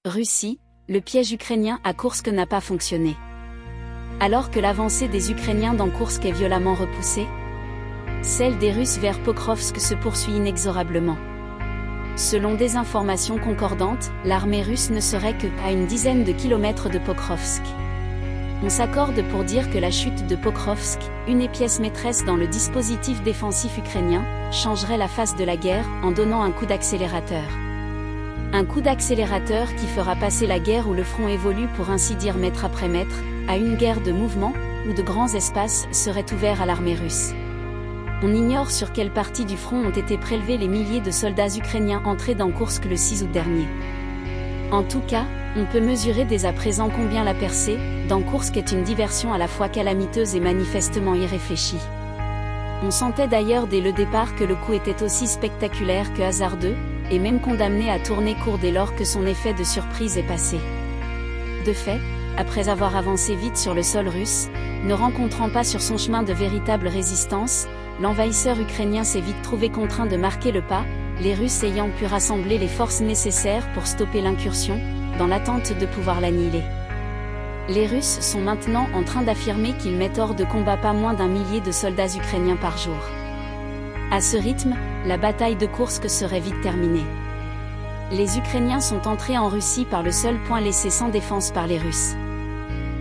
Russie, le piège ukrainien à Koursk n'a pas fonctionné. Alors que l'avancée des Ukrainiens dans Koursk est violemment repoussée, celle des Russes vers Pokrovsk se poursuit inexorablement. Selon des informations concordantes, l'armée russe ne serait que à une dizaine de kilomètres de Pokrovsk. On s'accorde pour dire que la chute de Pokrovsk, une pièce maîtresse dans le dispositif défensif ukrainien, changerait la face de la guerre en donnant un coup d'accélérateur. Un coup d'accélérateur qui fera passer la guerre où le front évolue pour ainsi dire mètre après mètre, à une guerre de mouvement, où de grands espaces seraient ouverts à l'armée russe. On ignore sur quelle partie du front ont été prélevés les milliers de soldats ukrainiens entrés dans Koursk le 6 août dernier. En tout cas, on peut mesurer dès à présent combien la percée, dans Koursk est une diversion à la fois calamiteuse et manifestement irréfléchie. On sentait d'ailleurs dès le départ que le coup était aussi spectaculaire que hasardeux, et même condamné à tourner court dès lors que son effet de surprise est passé. De fait, après avoir avancé vite sur le sol russe, ne rencontrant pas sur son chemin de véritable résistance, l'envahisseur ukrainien s'est vite trouvé contraint de marquer le pas, les Russes ayant pu rassembler les forces nécessaires pour stopper l'incursion, dans l'attente de pouvoir l'annihiler. Les Russes sont maintenant en train d'affirmer qu'ils mettent hors de combat pas moins d'1 millier de soldats ukrainiens par jour. À ce rythme, la bataille de Koursk serait vite terminée. Les Ukrainiens sont entrés en Russie par le seul point laissé sans défense par les Russes.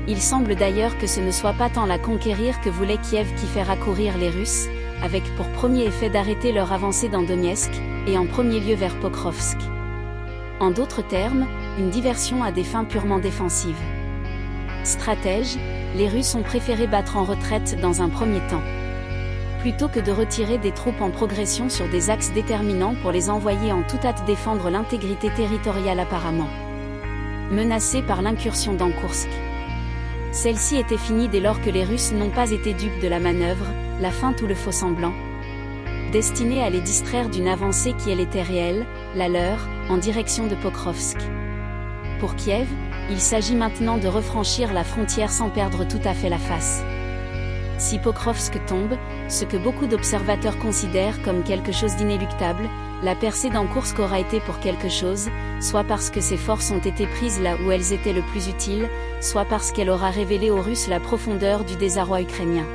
Il semble d'ailleurs que ce ne soit pas tant la conquérir que voulait Kiev qui fait raccourir les Russes, avec pour premier effet d'arrêter leur avancée dans Donetsk, et en premier lieu vers Pokrovsk. En d'autres termes, une diversion à des fins purement défensives. Stratèges, les Russes ont préféré battre en retraite dans un premier temps, plutôt que de retirer des troupes en progression sur des axes déterminants pour les envoyer en toute hâte défendre l'intégrité territoriale apparemment menacée par l'incursion dans Koursk. Celle-ci était finie dès lors que les Russes n'ont pas été dupes de la manœuvre, la feinte ou le faux-semblant, destinée à les distraire d'une avancée qui elle était réelle, la leur, en direction de Pokrovsk. Pour Kiev, il s'agit maintenant de refranchir la frontière sans perdre tout à fait la face. Si Pokrovsk tombe, ce que beaucoup d'observateurs considèrent comme quelque chose d'inéluctable, la percée dans Koursk aura été pour quelque chose, soit parce que ses forces ont été prises là où elles étaient le plus utiles, soit parce qu'elle aura révélé aux Russes la profondeur du désarroi ukrainien.